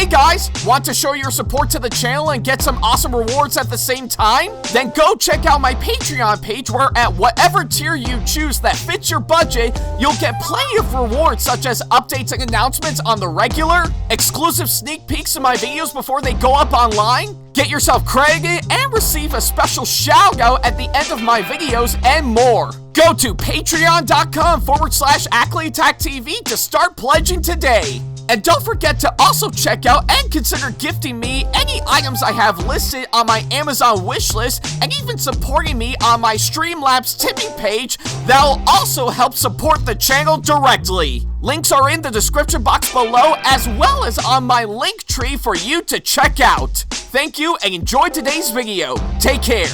Hey guys, want to show your support to the channel and get some awesome rewards at the same time? Then go check out my Patreon page where at whatever tier you choose that fits your budget, you'll get plenty of rewards such as updates and announcements on the regular, exclusive sneak peeks of my videos before they go up online, get yourself credited, and receive a special shout out at the end of my videos and more. Go to patreon.com/AckleyAttack44227TV to start pledging today. And don't forget to also check out and consider gifting me any items I have listed on my Amazon wishlist and even supporting me on my Streamlabs tipping page that'll also help support the channel directly. Links are in the description box below as well as on my link tree for you to check out. Thank you and enjoy today's video. Take care.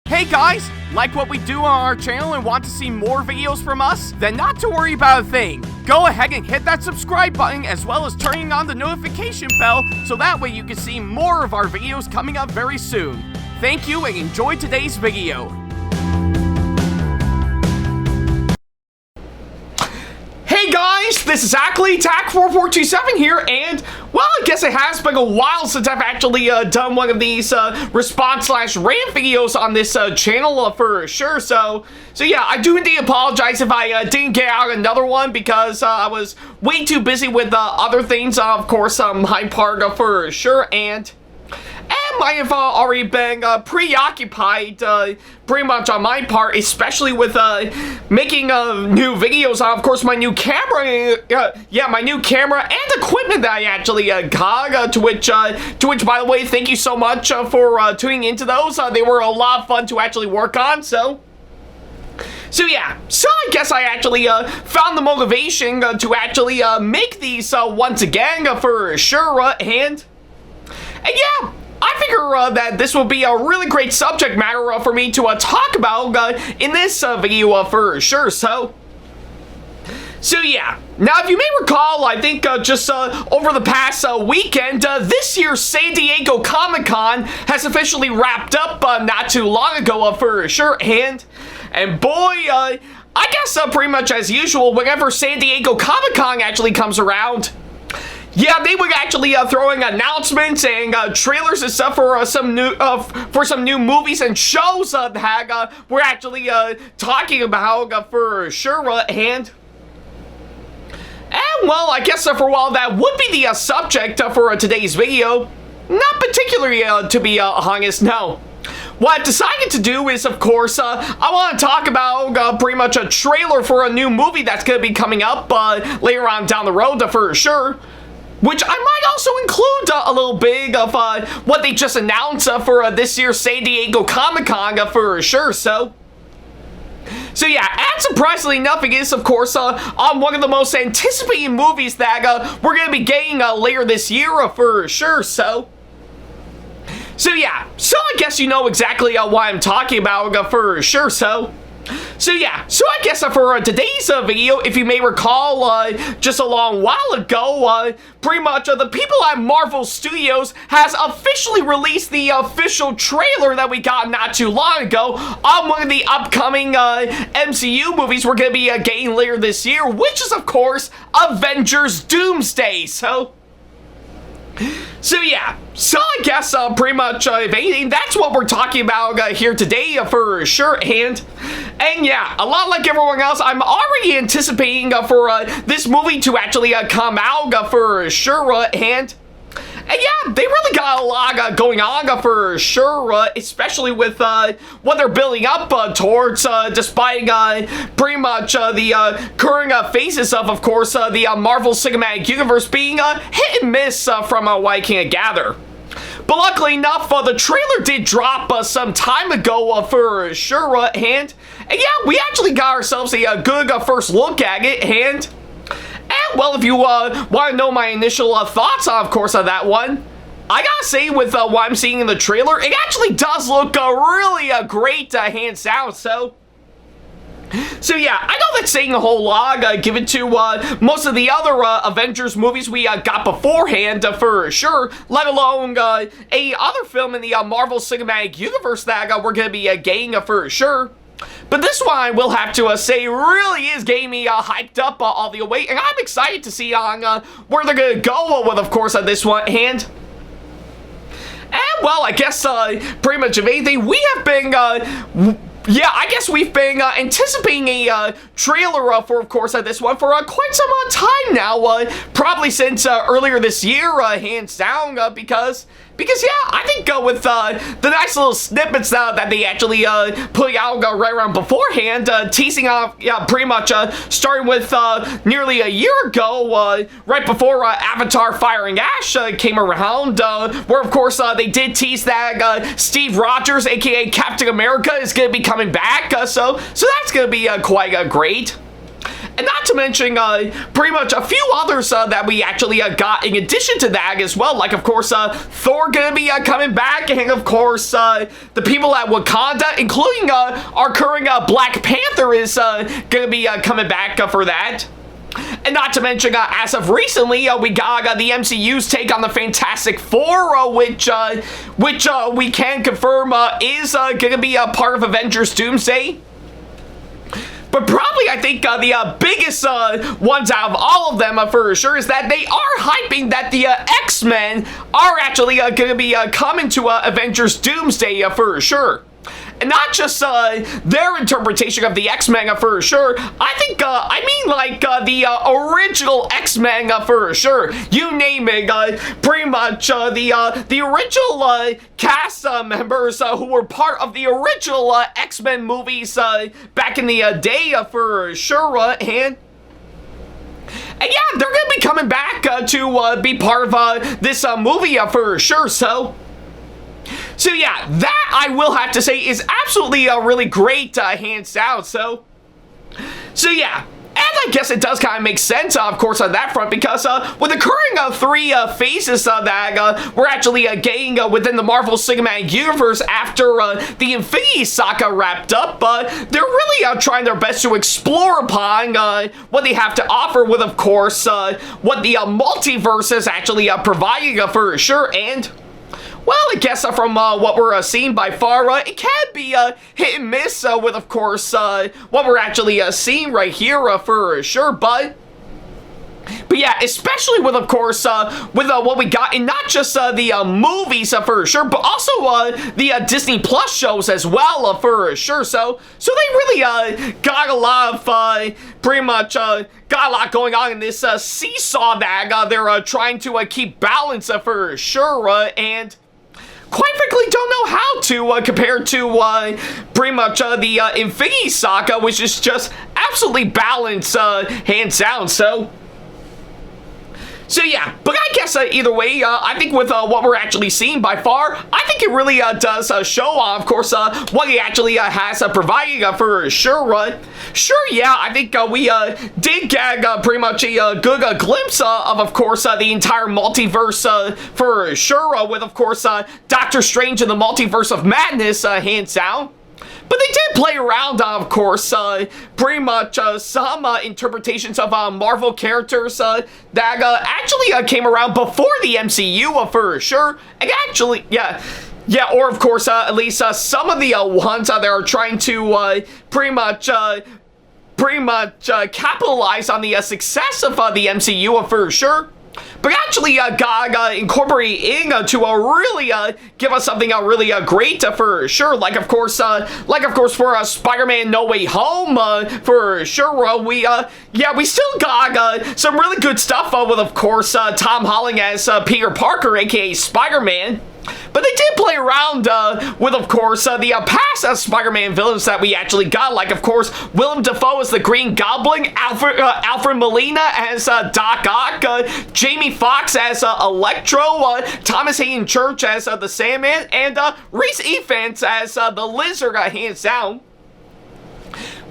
Hey guys, like what we do on our channel and want to see more videos from us? Then not to worry about a thing. Go ahead and hit that subscribe button as well as turning on the notification bell so that way you can see more of our videos coming up very soon. Thank you and enjoy today's video. Hey guys, this is AckleyAttack4427 here, and well, I guess it has been a while since I've actually done one of these response/rant videos on this channel for sure. So yeah, I do indeed apologize if I didn't get out another one because I was way too busy with other things, of course, my part for sure, and might have already been preoccupied pretty much on my part, especially with making new videos on, of course, my new camera, my new camera and equipment that I actually got, to which, by the way, thank you so much for tuning into those. They were a lot of fun to actually work on, so yeah, I guess I actually found the motivation to actually make these once again for sure, and yeah, I figure that this will be a really great subject matter for me to talk about in this video for sure. So yeah. Now, if you may recall, I think just over the past weekend, this year's San Diego Comic-Con has officially wrapped up not too long ago for sure. And boy, I guess pretty much as usual, whenever San Diego Comic-Con actually comes around, yeah, they were actually throwing announcements and trailers and stuff for some new movies and shows that we're actually talking about for sure. And well, I guess for a while that would be the subject for today's video. Not particularly, to be honest, no. What I've decided to do is, of course, I want to talk about pretty much a trailer for a new movie that's going to be coming up later on down the road for sure. Which I might also include a little bit of what they just announced for this year's San Diego Comic-Con for sure. So yeah, and surprisingly enough, it is, of course, on one of the most anticipated movies that we're going to be getting later this year for sure. So yeah, I guess you know exactly what I'm talking about for sure. So yeah, I guess for today's video, if you may recall, just a long while ago, pretty much the people at Marvel Studios has officially released the official trailer that we got not too long ago on one of the upcoming MCU movies we're going to be getting later this year, which is, of course, Avengers Doomsday. So yeah, I guess pretty much, if anything, that's what we're talking about here today for sure. And yeah, a lot like everyone else, I'm already anticipating for this movie to actually come out for sure. And yeah, they really got a lot going on for sure, especially with what they're building up towards, despite pretty much the current phases of course, the Marvel Cinematic Universe being hit and miss from what I can gather. But luckily enough, the trailer did drop some time ago for sure, and yeah, we actually got ourselves a good first look at it, and well, if you want to know my initial thoughts on, of course, on that one, I gotta say, with what I'm seeing in the trailer, it actually does look really great, hands down. So yeah, I know that's saying a whole lot, given to most of the other Avengers movies we got beforehand for sure, let alone a other film in the Marvel Cinematic Universe that we're gonna be getting for sure. But this one, I will have to say, really is getting me hyped up all the way, and I'm excited to see on where they're going to go with, of course, this one. And well, I guess pretty much of anything, we have been, yeah, I guess we've been anticipating a trailer for, of course, this one for quite some time now, probably since earlier this year, hands down, because yeah, I think with the nice little snippets that they actually put out right around beforehand, teasing off, yeah, pretty much starting with nearly a year ago, right before Avatar Fire and Ash came around, where, of course, they did tease that Steve Rogers, aka Captain America, is going to be coming back, so that's going to be quite great. And not to mention, pretty much a few others that we actually got in addition to that as well. Like, of course, Thor gonna be coming back. And, of course, the people at Wakanda, including our current Black Panther, is gonna be coming back for that. And not to mention, as of recently, we got the MCU's take on the Fantastic Four, which we can confirm is gonna be a part of Avengers Doomsday. But probably, I think, the biggest ones out of all of them, for sure, is that they are hyping that the X-Men are actually going to be coming to Avengers Doomsday, for sure. And not just their interpretation of the X-Men, for sure. I think, I mean, like, the original X-Men, for sure. You name it, pretty much the original cast members who were part of the original X-Men movies back in the day, for sure. And yeah, they're going to be coming back to be part of this movie, for sure. So yeah, that I will have to say is absolutely really great, hands down. So yeah, and I guess it does kind of make sense, of course, on that front, because with the current three phases that we're actually getting within the Marvel Cinematic Universe after the Infinity Saga wrapped up, they're really trying their best to explore upon what they have to offer with, of course, what the multiverse is actually providing, for sure. And well, I guess from what we're seeing by far, it can be hit and miss with, of course, what we're actually seeing right here, for sure. But yeah, especially with, of course, with what we got in not just the movies, for sure, but also the Disney Plus shows as well, for sure. So they really got a lot of pretty much got a lot going on in this seesaw that they're trying to keep balance, for sure. And quite frankly, don't know how to compare to pretty much the Infinity Saga, which is just absolutely balanced, hands down. So yeah, but I guess either way, I think with what we're actually seeing by far, I think it really does show, of course, what he actually has provided, for sure. Sure, yeah, I think we did get pretty much a good glimpse of course, the entire multiverse, for sure, with, of course, Doctor Strange and the Multiverse of Madness, hands down. But they did play around, of course, pretty much some interpretations of Marvel characters that actually came around before the MCU, for sure. And actually, yeah, or of course, at least some of the ones that are trying to pretty much capitalize on the success of the MCU, for sure. But actually got incorporated into really give us something really great, for sure. Like of course for Spider-Man No Way Home, for sure. We still got some really good stuff with, of course, Tom Holland as Peter Parker, aka Spider-Man. But they did play around with, of course, the past Spider-Man villains that we actually got, like, of course, Willem Dafoe as the Green Goblin, Alfred Molina as Doc Ock, Jamie Foxx as Electro, Thomas Hayden Church as the Sandman, and Rhys Ifans as the Lizard, hands down.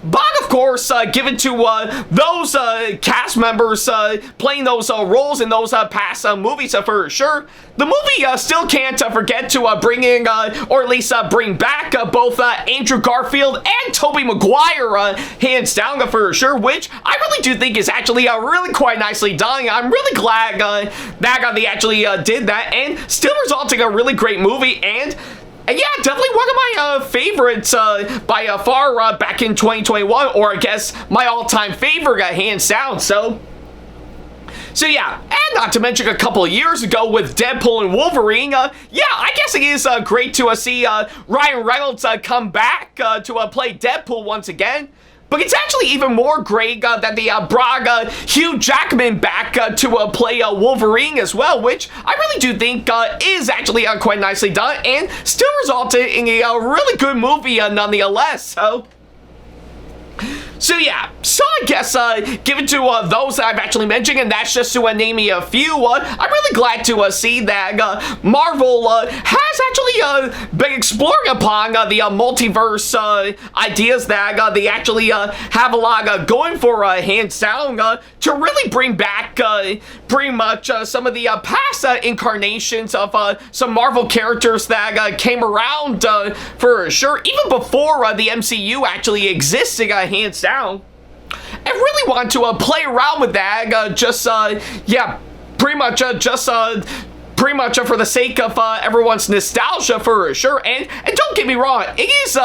But, of course, given to those cast members playing those roles in those past movies, for sure, the movie still can't forget to bring in, or at least bring back, both Andrew Garfield and Tobey Maguire, hands down, for sure, which I really do think is actually really quite nicely done. I'm really glad that they actually did that, and still resulting in a really great movie. And And yeah, definitely one of my favorites by far back in 2021, or I guess my all-time favorite, hands down. So yeah, and not to mention a couple of years ago with Deadpool and Wolverine, yeah, I guess it is great to see Ryan Reynolds come back to play Deadpool once again. But it's actually even more great that they brought Hugh Jackman back to play Wolverine as well, which I really do think is actually quite nicely done and still resulted in a really good movie nonetheless. So yeah, so I guess given to those that I've actually mentioned, and that's just to name me a few, I'm really glad to see that Marvel has actually been exploring upon the multiverse ideas that they actually have a lot going for, hands down, to really bring back pretty much some of the past incarnations of some Marvel characters that came around for sure, even before the MCU actually existed, hands down. I really want to play around with that, yeah, pretty much for the sake of everyone's nostalgia for sure. And don't get me wrong, it is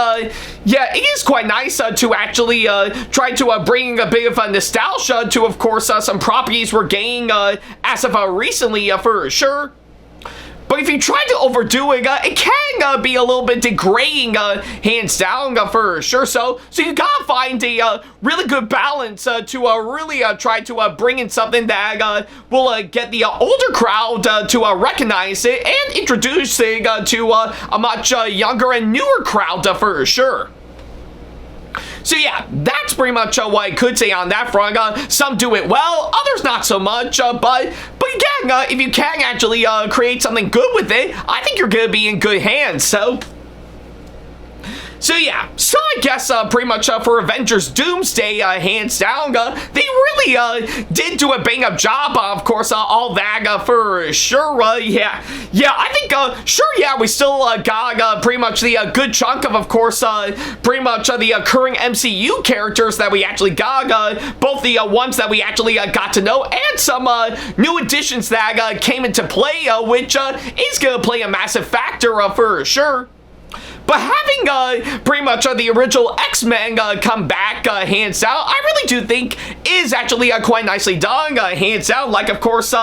yeah, it is quite nice to actually try to bring a bit of nostalgia to, of course, some properties we're getting as of recently for sure. But if you try to overdo it, it can be a little bit degrading, hands down, for sure. So you gotta find a really good balance to really try to bring in something that will get the older crowd to recognize it and introduce it to a much younger and newer crowd for sure. So yeah, that's pretty much what I could say on that front. Some do it well, others not so much, but again, if you can actually create something good with it, I think you're gonna be in good hands. So yeah, so I guess pretty much for Avengers Doomsday, hands down, they really did do a bang-up job, of course, all that for sure. Yeah, I think, sure, yeah, we still got pretty much the good chunk of course, pretty much the current MCU characters that we actually got, both the ones that we actually got to know and some new additions that came into play, which is gonna play a massive factor for sure. But having pretty much the original X-Men come back, hands down, I really do think is actually quite nicely done, hands down. Like, of course,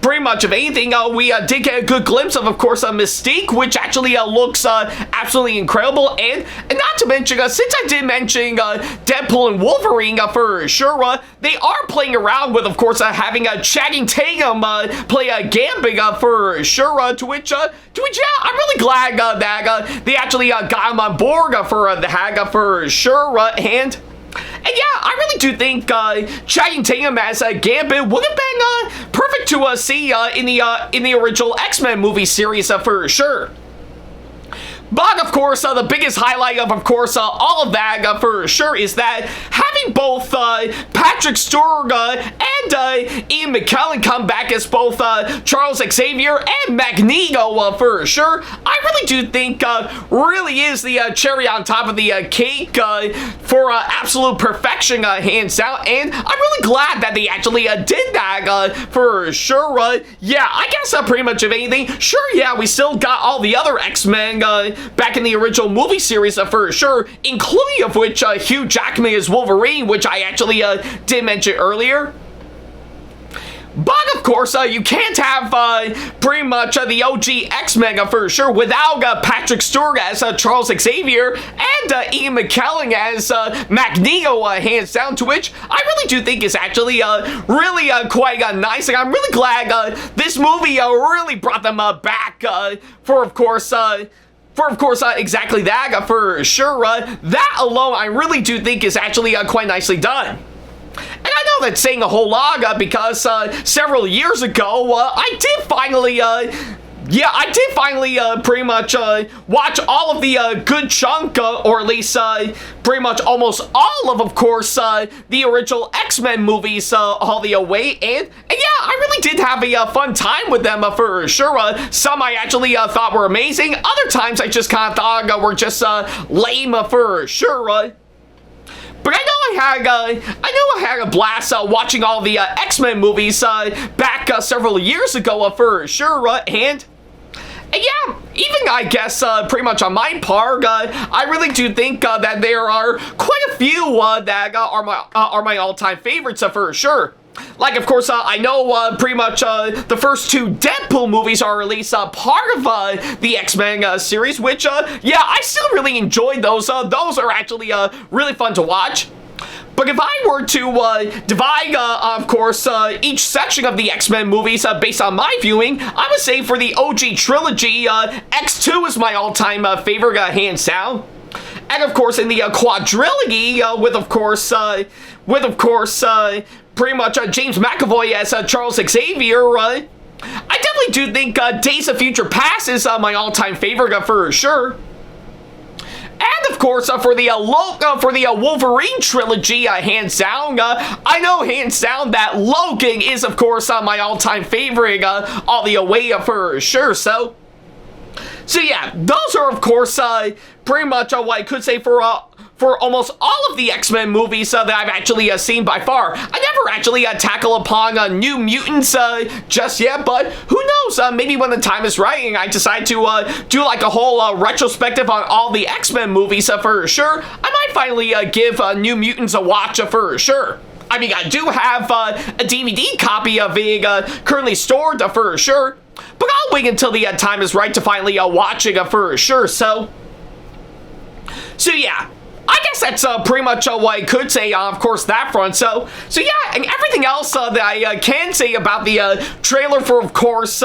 pretty much of anything, we did get a good glimpse of course, Mystique, which actually looks absolutely incredible. And not to mention, since I did mention Deadpool and Wolverine for sure, they are playing around with, of course, having Channing Tatum play Gambit for sure, to which, yeah, I'm really glad that they actually got him on board for the Haga for sure, and yeah, I really do think Channing Tatum as Gambit would have been perfect to see in the original X-Men movie series for sure. But, of course, the biggest highlight of course, all of that for sure is that having both Patrick Stewart and Ian McKellen come back as both Charles Xavier and Magneto for sure, I really do think really is the cherry on top of the cake for absolute perfection, hands down. And I'm really glad that they actually did that for sure. Yeah, I guess pretty much of anything. Sure, yeah, we still got all the other X-Men back in the original movie series for sure, including of which Hugh Jackman is Wolverine, which I actually did mention earlier. But, of course, you can't have pretty much the OG X-Men for sure without Patrick Stewart as Charles Xavier and Ian McKellen as Magneto, hands down, to which I really do think is actually really quite nice. And I'm really glad this movie really brought them back for, of course, exactly that, for sure. That alone, I really do think is actually quite nicely done. And I know that's saying a whole lot because several years ago, I did finally pretty much watch all of the good chunk, or at least pretty much almost all of course, the original X-Men movies all the way. And yeah, I really did have a fun time with them for sure. Some I actually thought were amazing. Other times I just kind of thought were just lame for sure. But I know I had a blast watching all the X-Men movies back several years ago for sure. And yeah, even I guess pretty much on my part, I really do think that there are quite a few that are my all-time favorites for sure. Like, of course, I know pretty much the first two Deadpool movies are at least part of the X-Men series, which, yeah, I still really enjoyed those. Those are actually really fun to watch. But if I were to divide, of course, each section of the X-Men movies based on my viewing, I would say for the OG trilogy, X2 is my all-time favorite, hands down. And of course, in the quadrilogy, with of course, pretty much James McAvoy as Charles Xavier, I definitely do think Days of Future Past is my all-time favorite for sure. And of course, for the Wolverine trilogy, hands down, I know hands down that Logan is of course my all-time favorite all the way for sure. So yeah, those are of course pretty much what I could say for almost all of the X-Men movies that I've actually seen by far. I never actually tackle upon New Mutants just yet, but who knows? Maybe when the time is right and I decide to do like a whole retrospective on all the X-Men movies for sure, I might finally give New Mutants a watch for sure. I mean, I do have a DVD copy of it currently stored for sure, but I'll wait until the time is right to finally watch it for sure. So yeah, I guess that's pretty much what I could say on, of course, that front. So yeah, and everything else that I can say about the trailer for, of course,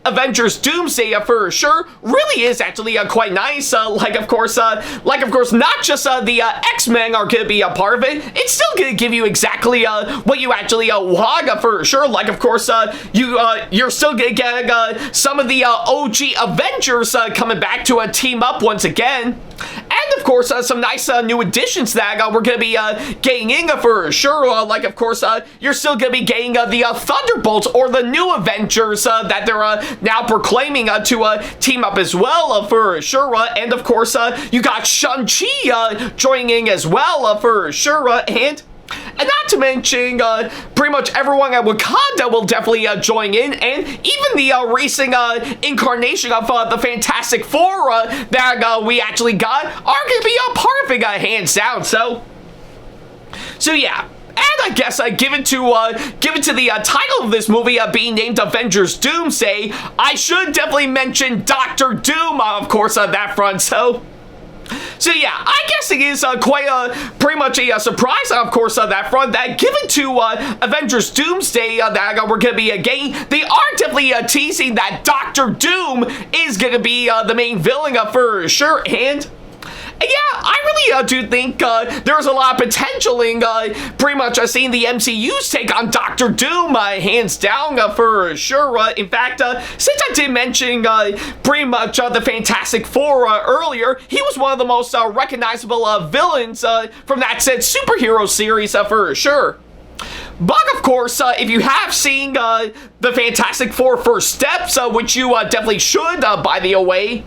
Avengers Doomsday for sure really is actually quite nice. Like, of course, not just the X-Men are going to be a part of it. It's still going to give you exactly what you actually want for sure. Like, of course, you're still going to get some of the OG Avengers coming back to team up once again. And, of course, some nice new additions that we're going to be getting in for sure. Like, of course, you're still going to be getting the Thunderbolts or the new Avengers that they're now proclaiming to team up as well for sure. And, of course, you got Shang-Chi joining in as well for sure. And not to mention, pretty much everyone at Wakanda will definitely join in, and even the recent incarnation of the Fantastic Four that we actually got are going to be a part of it, hands down. So yeah. And I guess given to the title of this movie being named Avengers Doomsday, I should definitely mention Dr. Doom, of course, on that front. So yeah, I guess it is pretty much a surprise, of course, on that front, that given to Avengers Doomsday that we're going to be getting, they are definitely teasing that Dr. Doom is going to be the main villain for sure. And yeah, I really do think there's a lot of potential in pretty much seeing the MCU's take on Doctor Doom, hands down for sure. In fact, since I did mention pretty much the Fantastic Four earlier, he was one of the most recognizable villains from that said superhero series for sure. But, of course, if you have seen the Fantastic Four First Steps, which you definitely should, by the way,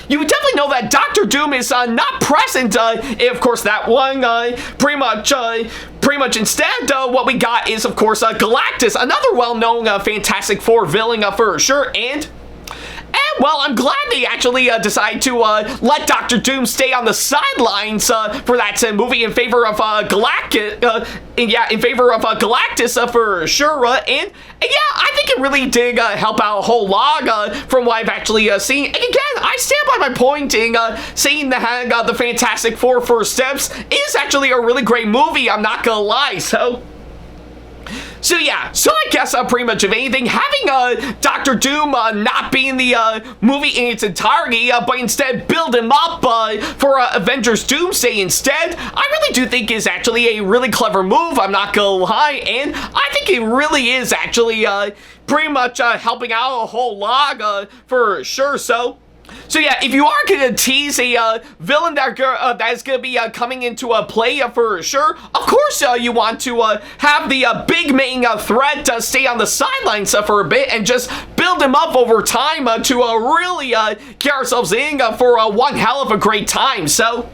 you would definitely know that Dr. Doom is not present of course, that one. Pretty much instead, what we got is, of course, Galactus, another well-known Fantastic Four villain for sure. And well, I'm glad they actually decided to let Dr. Doom stay on the sidelines for that movie in favor of Galactus. In favor of Galactus for sure. And yeah, I think it really did help out a whole lot from what I've actually seen. And again, I stand by my point in saying that the Fantastic Four First Steps is actually a really great movie. I'm not gonna lie. So yeah, so I guess pretty much of anything, having Dr. Doom not be in the movie in its entirety, but instead build him up for Avengers Doomsday instead, I really do think is actually a really clever move, I'm not gonna lie, and I think it really is actually pretty much helping out a whole lot for sure. So yeah, if you are going to tease a villain that is going to be coming into play for sure, of course you want to have the big main threat stay on the sidelines for a bit and just build him up over time to really get ourselves in for one hell of a great time. So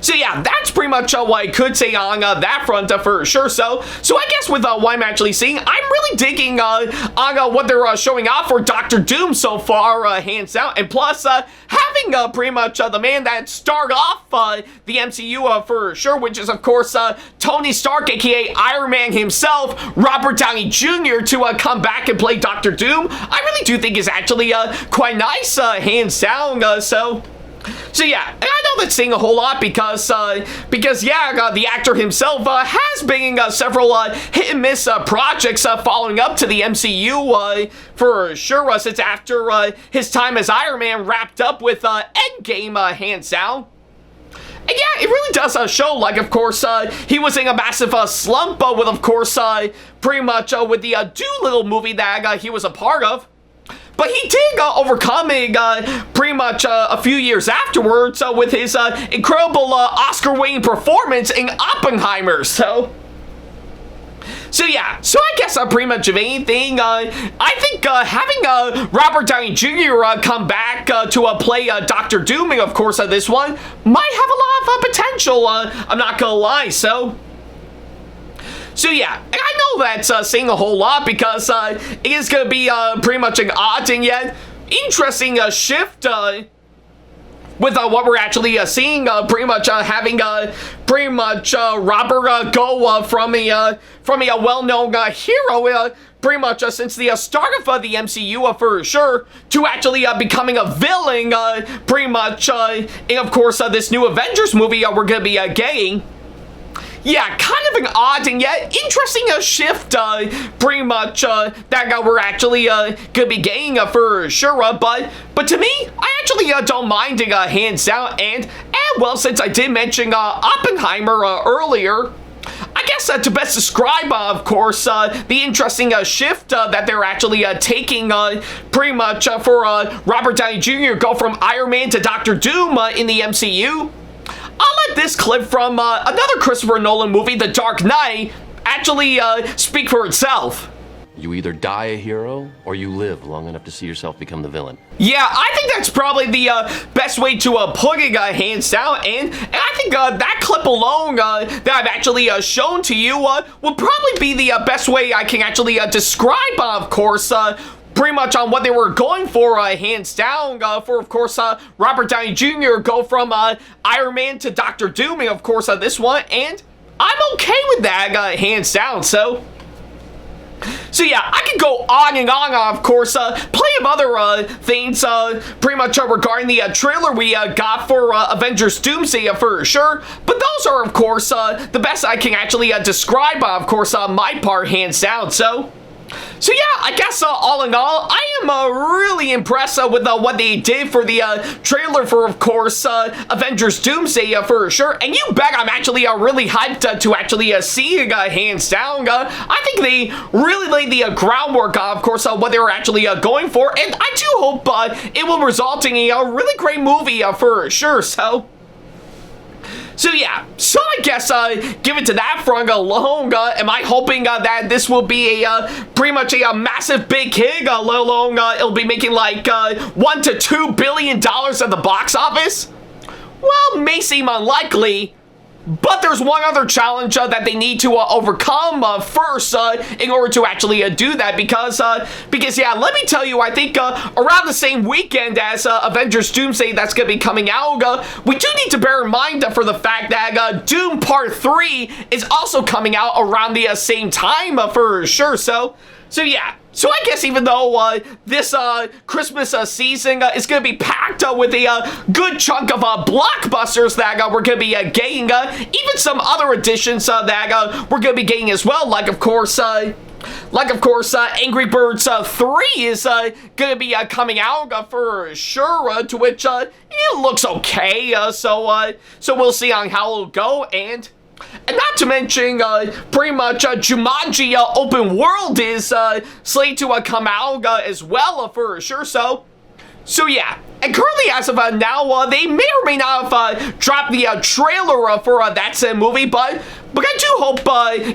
So yeah, that's pretty much what I could say on that front for sure. So I guess with what I'm actually seeing, I'm really digging on what they're showing off for Doctor Doom so far, hands down. And plus, having pretty much the man that started off the MCU for sure, which is of course Tony Stark, aka Iron Man himself, Robert Downey Jr. to come back and play Doctor Doom, I really do think is actually quite nice, hands down. So yeah, and I know that's saying a whole lot because yeah, the actor himself has been in several hit and miss projects following up to the MCU for sure, since after his time as Iron Man wrapped up with Endgame, hands down. And yeah, it really does show, like, of course, he was in a massive slump with, of course, pretty much with the Doolittle movie that he was a part of. But he did overcome it pretty much a few years afterwards with his incredible Oscar-winning performance in Oppenheimer. So yeah, so I guess pretty much of anything, I think having Robert Downey Jr. Come back to play Doctor Doom, and of course this one, might have a lot of potential, I'm not gonna lie. So yeah, and I know that's saying a whole lot because it is going to be pretty much an odd and yet interesting shift with what we're actually seeing, pretty much having pretty much Robert go from a well-known hero pretty much since the start of the MCU for sure, to actually becoming a villain pretty much in, of course, this new Avengers movie we're going to be getting. Yeah, kind of an odd and yet interesting shift, pretty much, that we're actually gonna be getting for sure, but to me, I actually don't mind it, hands down, and well, since I did mention Oppenheimer earlier, I guess to best describe, of course, the interesting shift that they're actually taking pretty much for Robert Downey Jr. go from Iron Man to Doctor Doom in the MCU. I'll let this clip from another Christopher Nolan movie, The Dark Knight, actually speak for itself. You either die a hero, or you live long enough to see yourself become the villain. Yeah, I think that's probably the best way to put it, hands down, and I think that clip alone that I've actually shown to you would probably be the best way I can actually describe, of course, pretty much on what they were going for, hands down, for, of course, Robert Downey Jr. go from Iron Man to Doctor Doom, and, of course, this one, and I'm okay with that, hands down. So yeah, I could go on and on, of course, plenty of other things, pretty much regarding the trailer we got for Avengers Doomsday for sure, but those are, of course, the best I can actually describe, of course, my part, hands down. So yeah, I guess all in all, I am really impressed with what they did for the trailer for, of course, Avengers Doomsday for sure. And you bet I'm actually really hyped to actually see it, hands down. I think they really laid the groundwork, of course, what they were actually going for. And I do hope it will result in a really great movie for sure. So yeah, so I guess give it to that front alone. Am I hoping that this will be a pretty much a massive big hit, let alone it'll be making like $1 to $2 billion at the box office? Well, may seem unlikely, but there's one other challenge that they need to overcome first in order to actually do that, because yeah, let me tell you, I think around the same weekend as Avengers Doomsday that's going to be coming out, we do need to bear in mind for the fact that Doom Part 3 is also coming out around the same time for sure. So yeah. So I guess even though this Christmas season is going to be packed with a good chunk of blockbusters that we're going to be getting, even some other additions that we're going to be getting as well, like of course Angry Birds 3 is going to be coming out for sure, to which it looks okay, so we'll see on how it'll go. And not to mention, pretty much Jumanji Open World is slated to come out as well for sure. So So yeah, and currently as of now, they may or may not have dropped the trailer for that said movie, but I do hope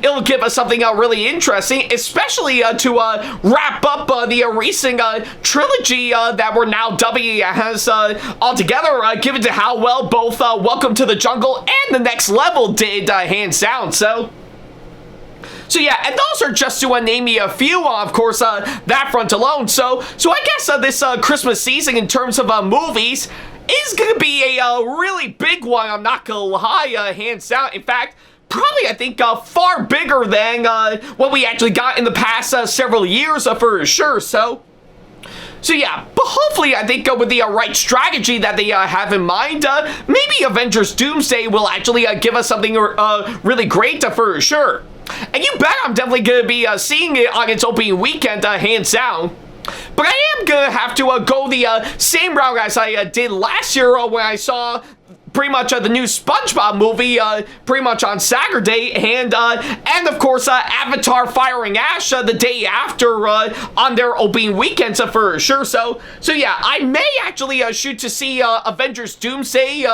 it'll give us something really interesting, especially to wrap up the recent trilogy that we're now dubbing as altogether, given to how well both Welcome to the Jungle and The Next Level did, hands down. So yeah, and those are just to name me a few, of course, that front alone. So I guess this Christmas season in terms of movies is going to be a really big one, I'm not going to lie, hands down. In fact, probably, I think, far bigger than what we actually got in the past several years, for sure. So yeah, but hopefully, I think with the right strategy that they have in mind, maybe Avengers Doomsday will actually give us something really great, for sure. And you bet I'm definitely going to be seeing it on its opening weekend, hands down. But I am going to have to go the same route as I did last year when I saw pretty much the new SpongeBob movie pretty much on Saturday, and of course Avatar Firing Ash the day after on their opening weekends, for sure. So yeah, I may actually shoot to see Avengers Doomsday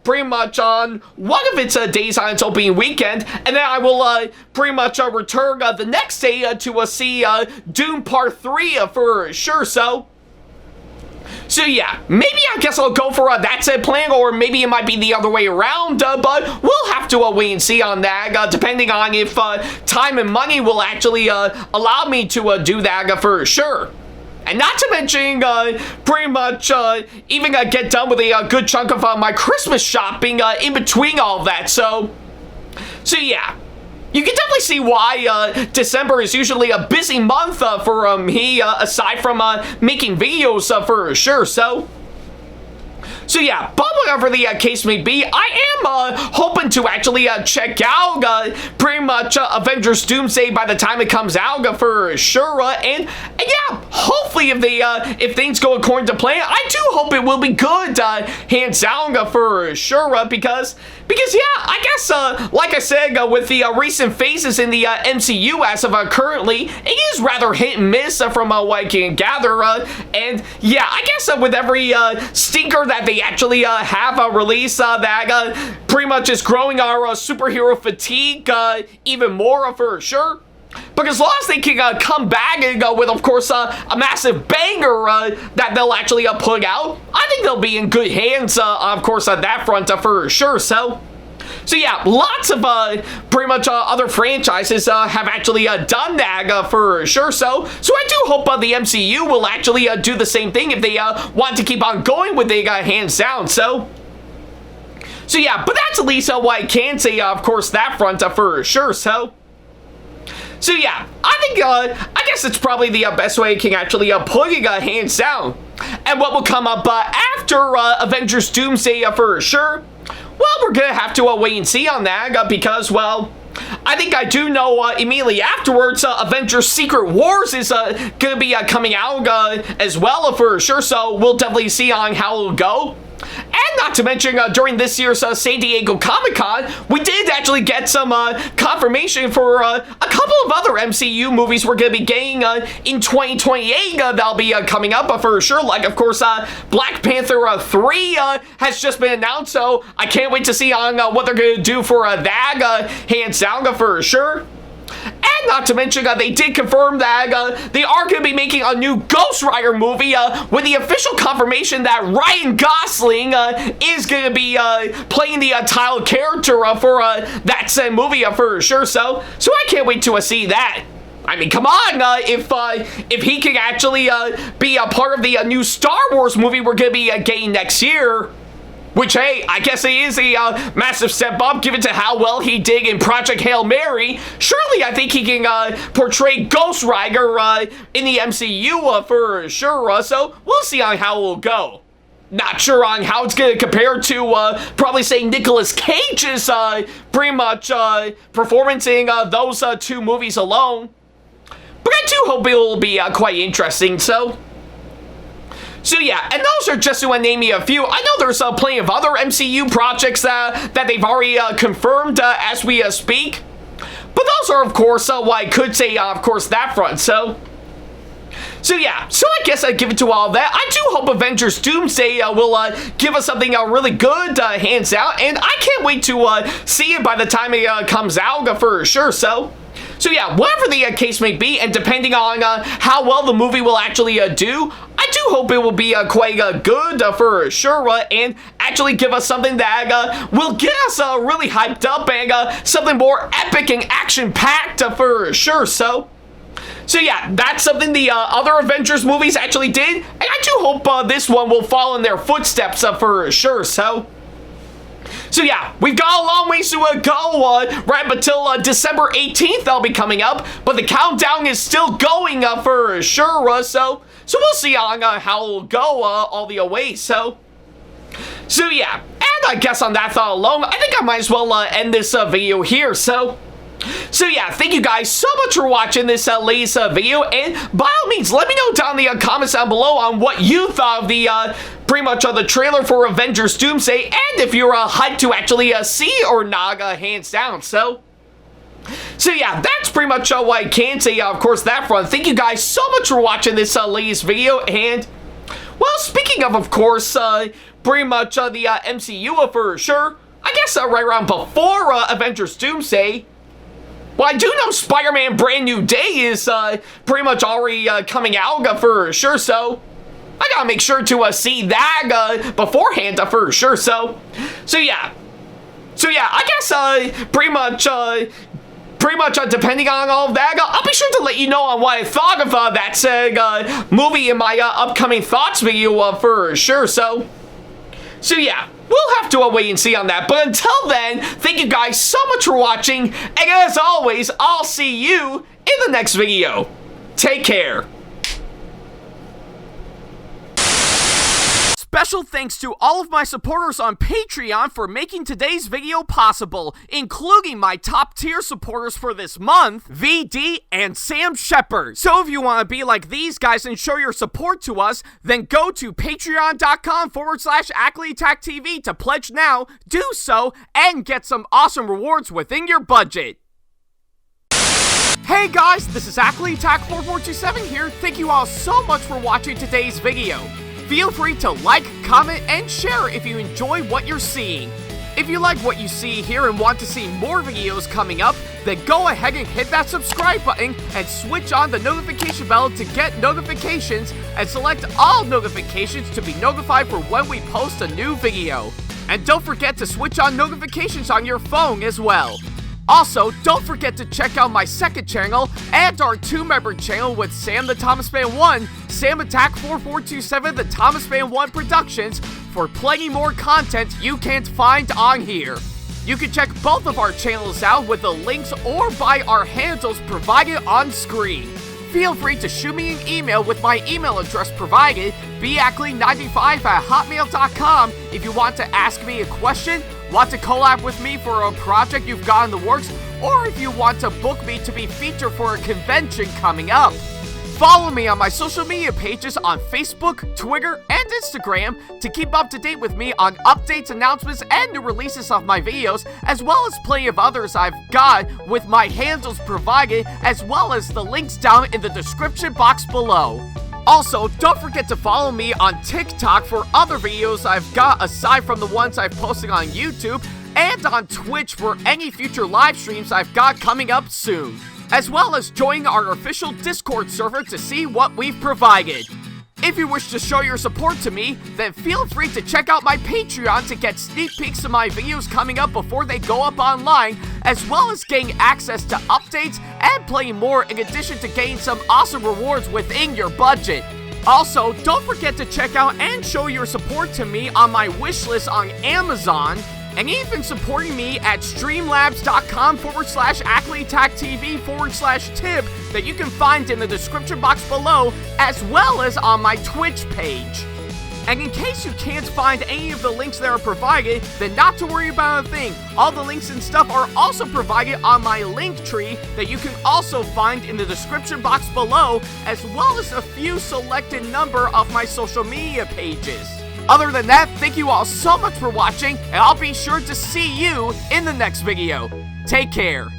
pretty much on one of its days on its opening weekend, and then I will pretty much return the next day to see Doom Part 3 for sure. So yeah, maybe I guess I'll go for that said plan, or maybe it might be the other way around, but we'll have to wait and see on that, depending on if time and money will actually allow me to do that, for sure. And not to mention, pretty much even get done with a good chunk of my Christmas shopping in between all of that. So yeah. You can definitely see why December is usually a busy month for me, aside from making videos, for sure. So yeah, but whatever the case may be, I am hoping to actually check out pretty much Avengers Doomsday by the time it comes out, for sure. And yeah, hopefully if things go according to plan, I do hope it will be good, hands down, for sure. Because yeah, I guess like I said, with the recent phases in the MCU as of currently, it is rather hit and miss from what I can gather. And yeah, I guess with every stinker that they actually have released, that pretty much is growing our superhero fatigue even more, for sure. But as long as they can come back and go with, of course, a massive banger that they'll actually put out, I think they'll be in good hands, of course, on that front, for sure. So yeah, lots of pretty much other franchises have actually done that, for sure. So I do hope the MCU will actually do the same thing if they want to keep on going with it, hands down. So yeah, but that's at least what I can say, of course, that front, for sure. So yeah, I think, I guess it's probably the best way I can actually put it, hands down. And what will come up after Avengers Doomsday, for sure, well, we're going to have to wait and see on that, because, well, I think I do know immediately afterwards, Avengers Secret Wars is going to be coming out as well, for sure, so we'll definitely see on how it'll go. And not to mention, during this year's San Diego Comic-Con, we did actually get some confirmation for a couple of other MCU movies we're going to be getting in 2028 that'll be coming up, for sure. Like, of course, Black Panther 3 has just been announced, so I can't wait to see on what they're going to do for that, hands down, for sure. And not to mention, they did confirm that they are going to be making a new Ghost Rider movie with the official confirmation that Ryan Gosling is going to be playing the title character for that said movie, for sure. So I can't wait to see that. I mean, come on, if he can actually be a part of the new Star Wars movie we're going to be getting next year, which, hey, I guess it is a massive step up given to how well he did in Project Hail Mary. Surely I think he can portray Ghost Rider in the MCU, for sure. So we'll see on how it will go. Not sure on how it's going to compare to probably say Nicolas Cage's pretty much performance in those two movies alone. But I do hope it will be quite interesting, So yeah, and those are just to name me a few. I know there's plenty of other MCU projects that they've already confirmed as we speak. But those are, of course, what I could say, of course, that front. So So yeah, so I guess I'd give it to all that. I do hope Avengers Doomsday will give us something really good, hands out, and I can't wait to see it by the time it comes out for sure. So yeah, whatever the case may be, and depending on how well the movie will actually do, I do hope it will be quite good for sure, and actually give us something that will get us really hyped up, and something more epic and action-packed for sure. So yeah, that's something the other Avengers movies actually did, and I do hope this one will follow in their footsteps for sure. So yeah, we've got a long ways to go, right up until December 18th I'll be coming up, but the countdown is still going for sure, so we'll see on how it'll go all the way. So yeah, and I guess on that thought alone, I think I might as well end this video here. So yeah, thank you guys so much for watching this latest video, and by all means, let me know down in the comments down below on what you thought of the pretty much the trailer for Avengers Doomsday, and if you're hyped to actually see or not, hands down. So yeah, that's pretty much what I can say, of course, that front. Thank you guys so much for watching this latest video, and well, speaking of course, pretty much the MCU for sure, I guess right around before Avengers Doomsday, well, I do know Spider-Man Brand New Day is pretty much already coming out for sure, so I gotta make sure to see that beforehand for sure. So yeah, I guess pretty much depending on all of that, I'll be sure to let you know on what I thought of that said movie in my upcoming thoughts video for sure. So yeah, we'll have to wait and see on that. But until then, thank you guys so much for watching, and as always, I'll see you in the next video. Take care. Special thanks to all of my supporters on Patreon for making today's video possible, including my top tier supporters for this month, VD and Sam Shepard. So if you want to be like these guys and show your support to us, then go to patreon.com/AckleyTackTV to pledge now, do so, and get some awesome rewards within your budget. Hey guys, this is AckleyTack4427 here. Thank you all so much for watching today's video. Feel free to like, comment, and share if you enjoy what you're seeing. If you like what you see here and want to see more videos coming up, then go ahead and hit that subscribe button and switch on the notification bell to get notifications, and select all notifications to be notified for when we post a new video. And don't forget to switch on notifications on your phone as well. Also, don't forget to check out my second channel and our 2-member channel with Sam the Thomas Fan 1, SamAttack4427TheThomasFan1 Productions, for plenty more content you can't find on here. You can check both of our channels out with the links or by our handles provided on screen. Feel free to shoot me an email with my email address provided, backley95@hotmail.com, if you want to ask me a question, want to collab with me for a project you've got in the works, or if you want to book me to be featured for a convention coming up. Follow me on my social media pages on Facebook, Twitter, and Instagram to keep up to date with me on updates, announcements, and new releases of my videos, as well as plenty of others I've got with my handles provided, as well as the links down in the description box below. Also, don't forget to follow me on TikTok for other videos I've got aside from the ones I've posted on YouTube, and on Twitch for any future live streams I've got coming up soon, as well as join our official Discord server to see what we've provided. If you wish to show your support to me, then feel free to check out my Patreon to get sneak peeks of my videos coming up before they go up online, as well as getting access to updates and playing more, in addition to getting some awesome rewards within your budget. Also, don't forget to check out and show your support to me on my wishlist on Amazon, and even supporting me at streamlabs.com/AckleyTackTV/tip that you can find in the description box below, as well as on my Twitch page. And in case you can't find any of the links that are provided, then not to worry about a thing. All the links and stuff are also provided on my link tree that you can also find in the description box below, as well as a few selected number of my social media pages. Other than that, thank you all so much for watching, and I'll be sure to see you in the next video. Take care.